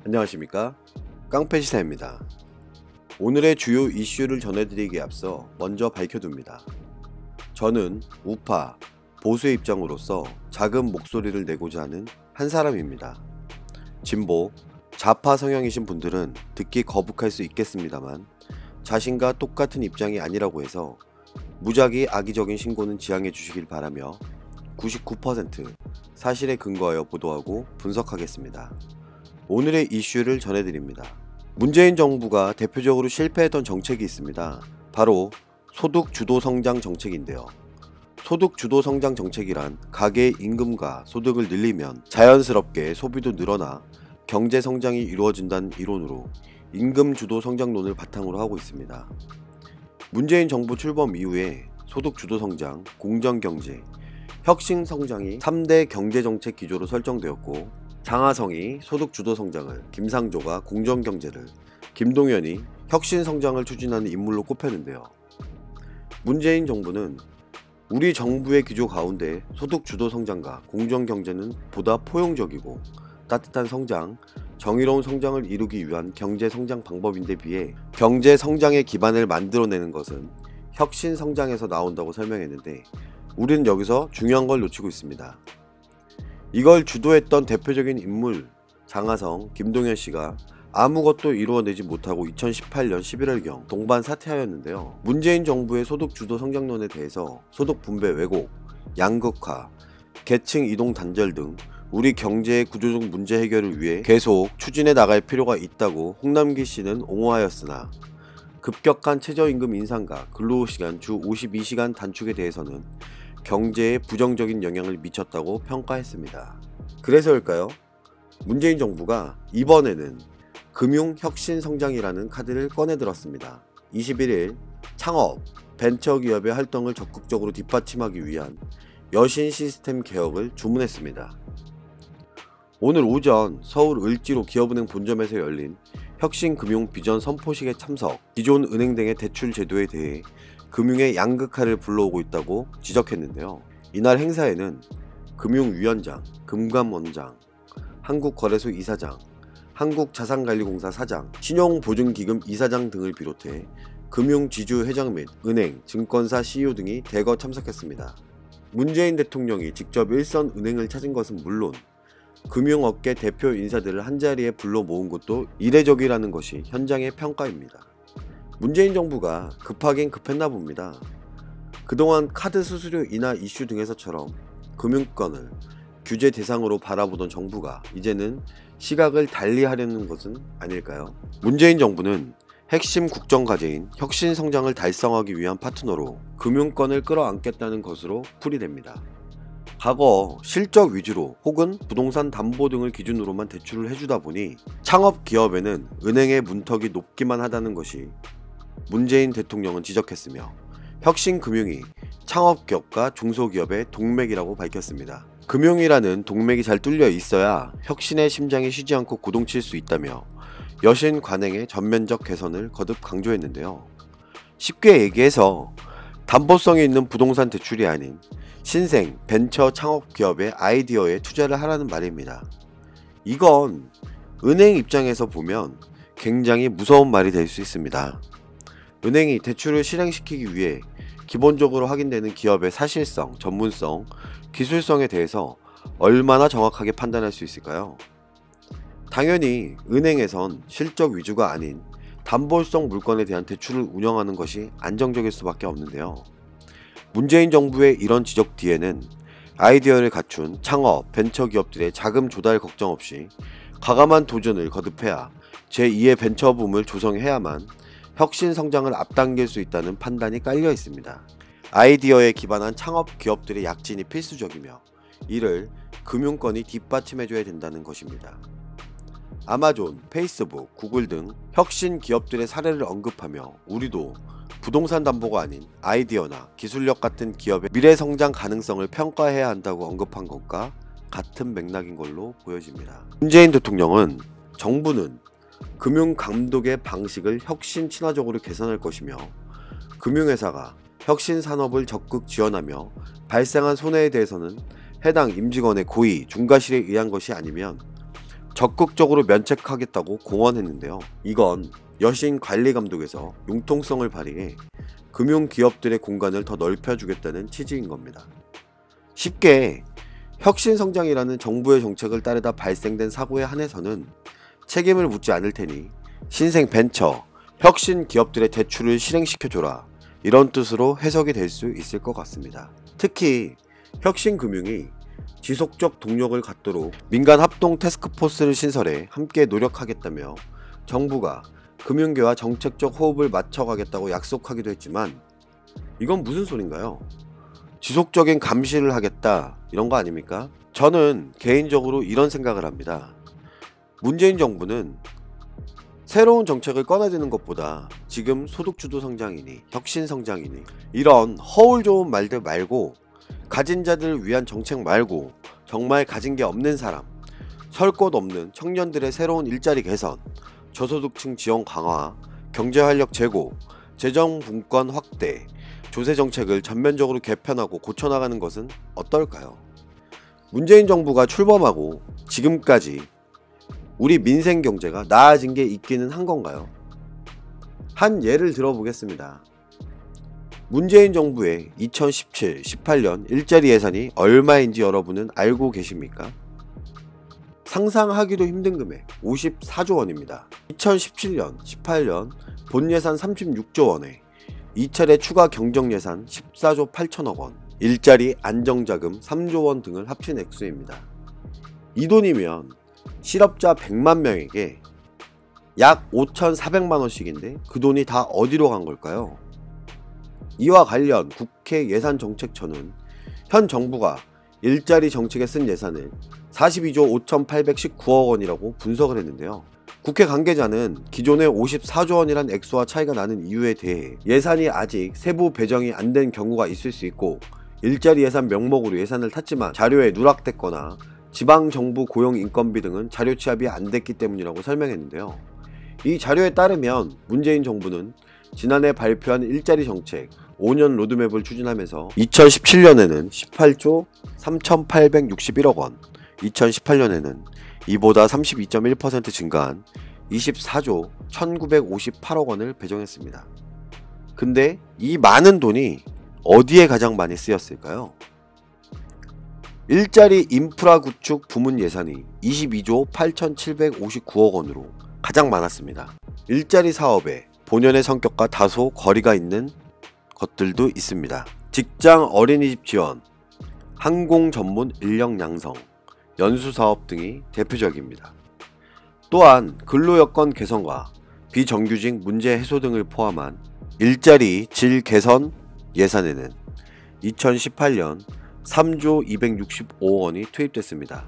안녕하십니까, 깡패시사입니다. 오늘의 주요 이슈를 전해드리기에 앞서 먼저 밝혀둡니다. 저는 우파, 보수의 입장으로서 작은 목소리를 내고자 하는 한 사람입니다. 진보, 좌파 성향이신 분들은 듣기 거북할 수 있겠습니다만 자신과 똑같은 입장이 아니라고 해서 무작위 악의적인 신고는 지양해 주시길 바라며 99% 사실에 근거하여 보도하고 분석하겠습니다. 오늘의 이슈를 전해드립니다. 문재인 정부가 대표적으로 실패했던 정책이 있습니다. 바로 소득주도 성장 정책인데요. 소득주도 성장 정책이란 가계의 임금과 소득을 늘리면 자연스럽게 소비도 늘어나 경제 성장이 이루어진다는 이론으로 임금주도 성장론을 바탕으로 하고 있습니다. 문재인 정부 출범 이후에 소득주도 성장, 공정경제, 혁신성장이 3대 경제정책 기조로 설정되었고, 장하성이 소득주도 성장을, 김상조가 공정경제를, 김동연이 혁신성장을 추진하는 인물로 꼽혔는데요. 문재인 정부는 우리 정부의 기조 가운데 소득주도 성장과 공정경제는 보다 포용적이고 따뜻한 성장, 정의로운 성장을 이루기 위한 경제성장 방법인데 비해 경제성장의 기반을 만들어내는 것은 혁신성장에서 나온다고 설명했는데, 우리는 여기서 중요한 걸 놓치고 있습니다. 이걸 주도했던 대표적인 인물 장하성, 김동연 씨가 아무것도 이루어내지 못하고 2018년 11월경 동반 사퇴하였는데요. 문재인 정부의 소득주도 성장론에 대해서 소득 분배 왜곡, 양극화, 계층 이동 단절 등 우리 경제의 구조적 문제 해결을 위해 계속 추진해 나갈 필요가 있다고 홍남기 씨는 옹호하였으나, 급격한 최저임금 인상과 근로시간 주 52시간 단축에 대해서는 경제에 부정적인 영향을 미쳤다고 평가했습니다. 그래서일까요? 문재인 정부가 이번에는 금융혁신성장이라는 카드를 꺼내들었습니다. 21일 창업, 벤처기업의 활동을 적극적으로 뒷받침하기 위한 여신 시스템 개혁을 주문했습니다. 오늘 오전 서울 을지로 기업은행 본점에서 열린 혁신금융 비전 선포식에 참석, 기존 은행 등의 대출 제도에 대해 금융의 양극화를 불러오고 있다고 지적했는데요. 이날 행사에는 금융위원장, 금감원장, 한국거래소 이사장, 한국자산관리공사 사장, 신용보증기금 이사장 등을 비롯해 금융지주 회장 및 은행, 증권사 CEO 등이 대거 참석했습니다. 문재인 대통령이 직접 일선 은행을 찾은 것은 물론 금융업계 대표 인사들을 한자리에 불러 모은 것도 이례적이라는 것이 현장의 평가입니다. 문재인 정부가 급하긴 급했나 봅니다. 그동안 카드 수수료 인하 이슈 등에서처럼 금융권을 규제 대상으로 바라보던 정부가 이제는 시각을 달리 하려는 것은 아닐까요? 문재인 정부는 핵심 국정과제인 혁신성장을 달성하기 위한 파트너로 금융권을 끌어안겠다는 것으로 풀이됩니다. 과거 실적 위주로 혹은 부동산 담보 등을 기준으로만 대출을 해주다 보니 창업기업에는 은행의 문턱이 높기만 하다는 것이 문재인 대통령은 지적했으며, 혁신금융이 창업기업과 중소기업의 동맥이라고 밝혔습니다. 금융이라는 동맥이 잘 뚫려 있어야 혁신의 심장이 쉬지 않고 고동칠 수 있다며 여신 관행의 전면적 개선을 거듭 강조했는데요. 쉽게 얘기해서 담보성이 있는 부동산 대출이 아닌 신생 벤처 창업기업의 아이디어에 투자를 하라는 말입니다. 이건 은행 입장에서 보면 굉장히 무서운 말이 될 수 있습니다. 은행이 대출을 실행시키기 위해 기본적으로 확인되는 기업의 사실성, 전문성, 기술성에 대해서 얼마나 정확하게 판단할 수 있을까요? 당연히 은행에선 실적 위주가 아닌 담보성 물건에 대한 대출을 운영하는 것이 안정적일 수밖에 없는데요. 문재인 정부의 이런 지적 뒤에는 아이디어를 갖춘 창업, 벤처기업들의 자금 조달 걱정 없이 과감한 도전을 거듭해야 제2의 벤처붐을 조성해야만 혁신 성장을 앞당길 수 있다는 판단이 깔려 있습니다. 아이디어에 기반한 창업 기업들의 약진이 필수적이며 이를 금융권이 뒷받침해줘야 된다는 것입니다. 아마존, 페이스북, 구글 등 혁신 기업들의 사례를 언급하며 우리도 부동산 담보가 아닌 아이디어나 기술력 같은 기업의 미래 성장 가능성을 평가해야 한다고 언급한 것과 같은 맥락인 걸로 보여집니다. 문재인 대통령은 정부는 금융감독의 방식을 혁신 친화적으로 개선할 것이며 금융회사가 혁신 산업을 적극 지원하며 발생한 손해에 대해서는 해당 임직원의 고의, 중과실에 의한 것이 아니면 적극적으로 면책하겠다고 공언했는데요. 이건 여신 관리감독에서 융통성을 발휘해 금융기업들의 공간을 더 넓혀주겠다는 취지인 겁니다. 쉽게 혁신성장이라는 정부의 정책을 따르다 발생된 사고에 한해서는 책임을 묻지 않을 테니 신생 벤처, 혁신 기업들의 대출을 실행시켜줘라, 이런 뜻으로 해석이 될 수 있을 것 같습니다. 특히 혁신금융이 지속적 동력을 갖도록 민간 합동 태스크포스를 신설해 함께 노력하겠다며 정부가 금융계와 정책적 호흡을 맞춰가겠다고 약속하기도 했지만 이건 무슨 소린가요? 지속적인 감시를 하겠다, 이런 거 아닙니까? 저는 개인적으로 이런 생각을 합니다. 문재인 정부는 새로운 정책을 꺼내드는 것보다 지금 소득주도 성장이니 혁신 성장이니 이런 허울 좋은 말들 말고, 가진 자들을 위한 정책 말고 정말 가진 게 없는 사람, 설 곳 없는 청년들의 새로운 일자리 개선, 저소득층 지원 강화, 경제활력 제고, 재정분권 확대, 조세 정책을 전면적으로 개편하고 고쳐나가는 것은 어떨까요? 문재인 정부가 출범하고 지금까지 우리 민생 경제가 나아진 게 있기는 한 건가요? 한 예를 들어보겠습니다. 문재인 정부의 2017-18년 일자리 예산이 얼마인지 여러분은 알고 계십니까? 상상하기도 힘든 금액 54조 원입니다. 2017년, 18년 본 예산 36조 원에 2차례 추가 경정 예산 14조 8천억 원, 일자리 안정자금 3조 원 등을 합친 액수입니다. 이 돈이면 실업자 100만 명에게 약 5,400만 원씩인데 그 돈이 다 어디로 간 걸까요? 이와 관련 국회 예산정책처는 현 정부가 일자리 정책에 쓴 예산을 42조 5,819억 원이라고 분석을 했는데요. 국회 관계자는 기존의 54조 원이란 액수와 차이가 나는 이유에 대해 예산이 아직 세부 배정이 안 된 경우가 있을 수 있고, 일자리 예산 명목으로 예산을 탔지만 자료에 누락됐거나 지방정부 고용인건비 등은 자료 취합이 안 됐기 때문이라고 설명했는데요. 이 자료에 따르면 문재인 정부는 지난해 발표한 일자리 정책 5년 로드맵을 추진하면서 2017년에는 18조 3,861억 원, 2018년에는 이보다 32.1% 증가한 24조 1,958억 원을 배정했습니다. 근데 이 많은 돈이 어디에 가장 많이 쓰였을까요? 일자리 인프라 구축 부문 예산이 22조 8,759억 원으로 가장 많았습니다. 일자리 사업에 본연의 성격과 다소 거리가 있는 것들도 있습니다. 직장 어린이집 지원, 항공 전문 인력 양성, 연수사업 등이 대표적입니다. 또한 근로여건 개선과 비정규직 문제 해소 등을 포함한 일자리 질 개선 예산에는 2018년 3조 265억 원이 투입됐습니다.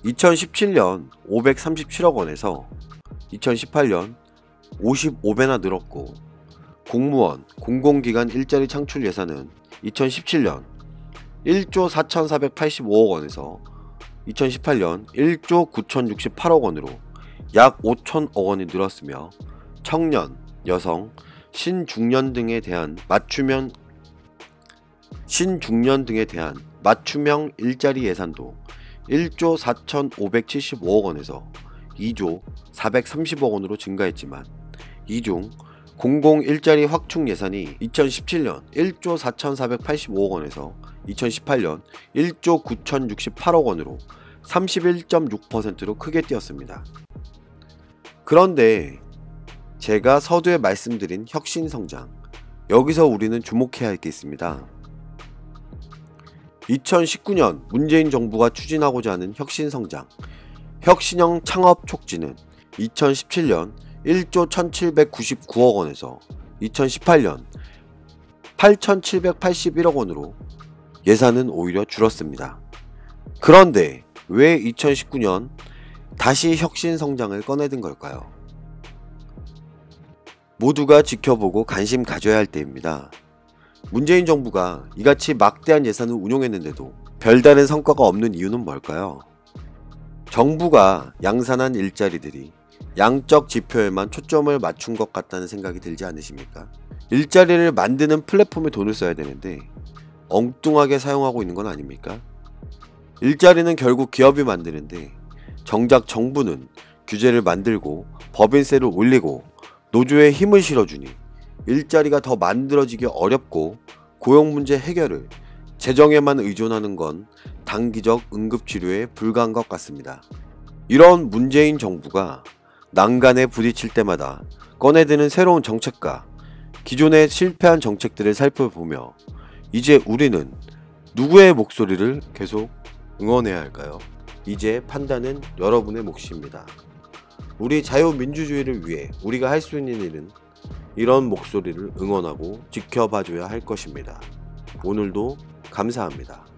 2017년 537억 원에서 2018년 55배나 늘었고, 공무원, 공공기관 일자리 창출 예산은 2017년 1조 4,485억 원에서 2018년 1조 9,068억 원으로 약 5천억 원이 늘었으며, 청년, 여성, 신중년 등에 대한 맞춤형 일자리 예산도 1조 4,575억 원에서 2조 430억 원으로 증가했지만, 이 중 공공 일자리 확충 예산이 2017년 1조 4,485억 원에서 2018년 1조 9,068억 원으로 31.6%로 크게 뛰었습니다. 그런데 제가 서두에 말씀드린 혁신성장, 여기서 우리는 주목해야 할 게 있습니다. 2019년 문재인 정부가 추진하고자 하는 혁신성장, 혁신형 창업 촉진은 2017년 1조 1,799억 원에서 2018년 8,781억 원으로 예산은 오히려 줄었습니다. 그런데 왜 2019년 다시 혁신성장을 꺼내든 걸까요? 모두가 지켜보고 관심 가져야 할 때입니다. 문재인 정부가 이같이 막대한 예산을 운용했는데도 별다른 성과가 없는 이유는 뭘까요? 정부가 양산한 일자리들이 양적 지표에만 초점을 맞춘 것 같다는 생각이 들지 않으십니까? 일자리를 만드는 플랫폼에 돈을 써야 되는데 엉뚱하게 사용하고 있는 건 아닙니까? 일자리는 결국 기업이 만드는데 정작 정부는 규제를 만들고 법인세를 올리고 노조에 힘을 실어주니 일자리가 더 만들어지기 어렵고 고용 문제 해결을 재정에만 의존하는 건 단기적 응급치료에 불과한 것 같습니다. 이런 문재인 정부가 난간에 부딪힐 때마다 꺼내드는 새로운 정책과 기존의 실패한 정책들을 살펴보며 이제 우리는 누구의 목소리를 계속 응원해야 할까요? 이제 판단은 여러분의 몫입니다. 우리 자유민주주의를 위해 우리가 할 수 있는 일은 이런 목소리를 응원하고 지켜봐줘야 할 것입니다. 오늘도 감사합니다.